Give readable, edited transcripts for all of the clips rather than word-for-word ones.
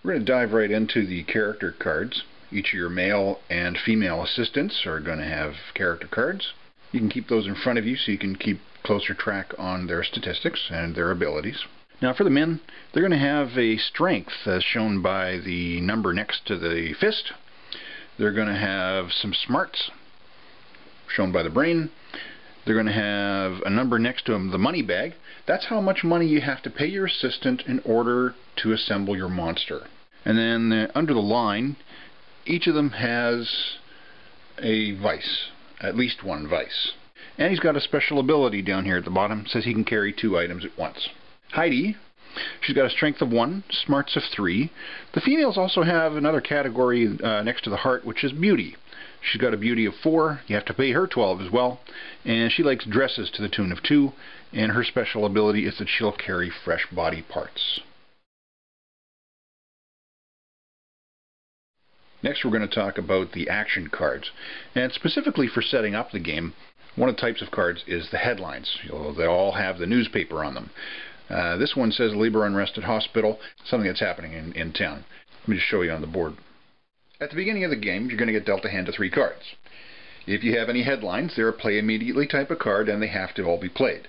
We're going to dive right into the character cards. Each of your male and female assistants are going to have character cards. You can keep those in front of you so you can keep closer track on their statistics and their abilities. Now for the men, they're going to have a strength as shown by the number next to the fist. They're going to have some smarts shown by the brain. They're going to have a number next to them, the money bag. That's how much money you have to pay your assistant in order to assemble your monster. And then under the line, each of them has a vice, at least one vice. And he's got a special ability down here at the bottom. It says he can carry 2 items at once. Heidi, she's got a strength of 1, smarts of 3. The females also have another category next to the heart, which is beauty. She's got a beauty of 4. You have to pay her 12 as well. And she likes dresses to the tune of 2. And her special ability is that she'll carry fresh body parts. Next we're going to talk about the action cards. And specifically for setting up the game, one of the types of cards is the headlines. They all have the newspaper on them. This one says labor unrest at hospital, something that's happening in town. Let me just show you on the board. At the beginning of the game, you're going to get dealt a hand of 3 cards. If you have any headlines, they're a play immediately type of card and they have to all be played.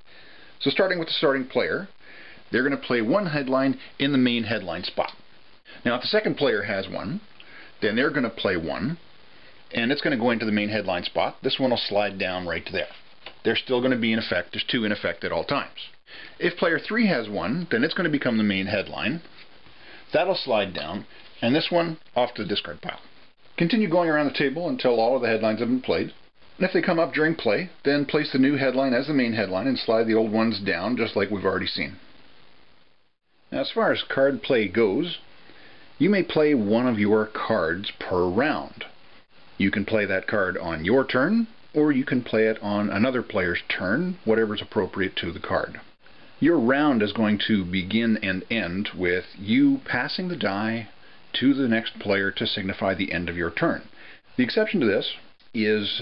So starting with the starting player, they're going to play 1 headline in the main headline spot. Now if the second player has one, then they're going to play 1 and it's going to go into the main headline spot. This one will slide down right to there. They're still going to be in effect. There's 2 in effect at all times. If player 3 has one, then it's going to become the main headline. That'll slide down, and this one off to the discard pile. Continue going around the table until all of the headlines have been played. And if they come up during play, then place the new headline as the main headline and slide the old ones down just like we've already seen. Now as far as card play goes, you may play one of your cards per round. You can play that card on your turn, or you can play it on another player's turn, whatever's appropriate to the card. Your round is going to begin and end with you passing the die to the next player to signify the end of your turn. The exception to this is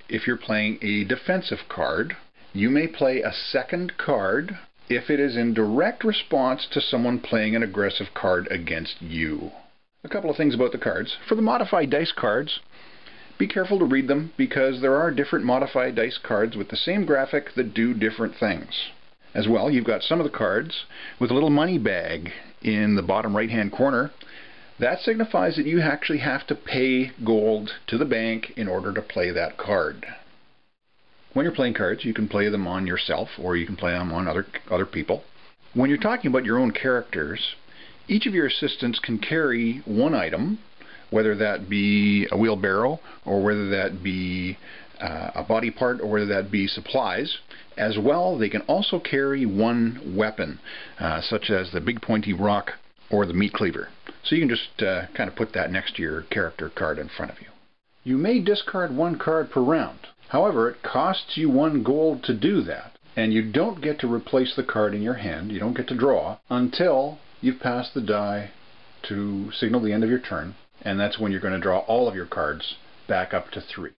if you're playing a defensive card, you may play a second card if it is in direct response to someone playing an aggressive card against you. A couple of things about the cards. For the modified dice cards, be careful to read them because there are different modified dice cards with the same graphic that do different things. As well, you've got some of the cards with a little money bag in the bottom right hand corner. That signifies that you actually have to pay gold to the bank in order to play that card. When you're playing cards, you can play them on yourself or you can play them on other people. When you're talking about your own characters, each of your assistants can carry 1 item, whether that be a wheelbarrow or whether that be a body part or whether that be supplies. As well, they can also carry 1 weapon, such as the big pointy rock or the meat cleaver. So you can just kind of put that next to your character card in front of you. You may discard 1 card per round. However, it costs you 1 gold to do that. And you don't get to replace the card in your hand, you don't get to draw, until you've passed the die to signal the end of your turn. And that's when you're going to draw all of your cards back up to 3.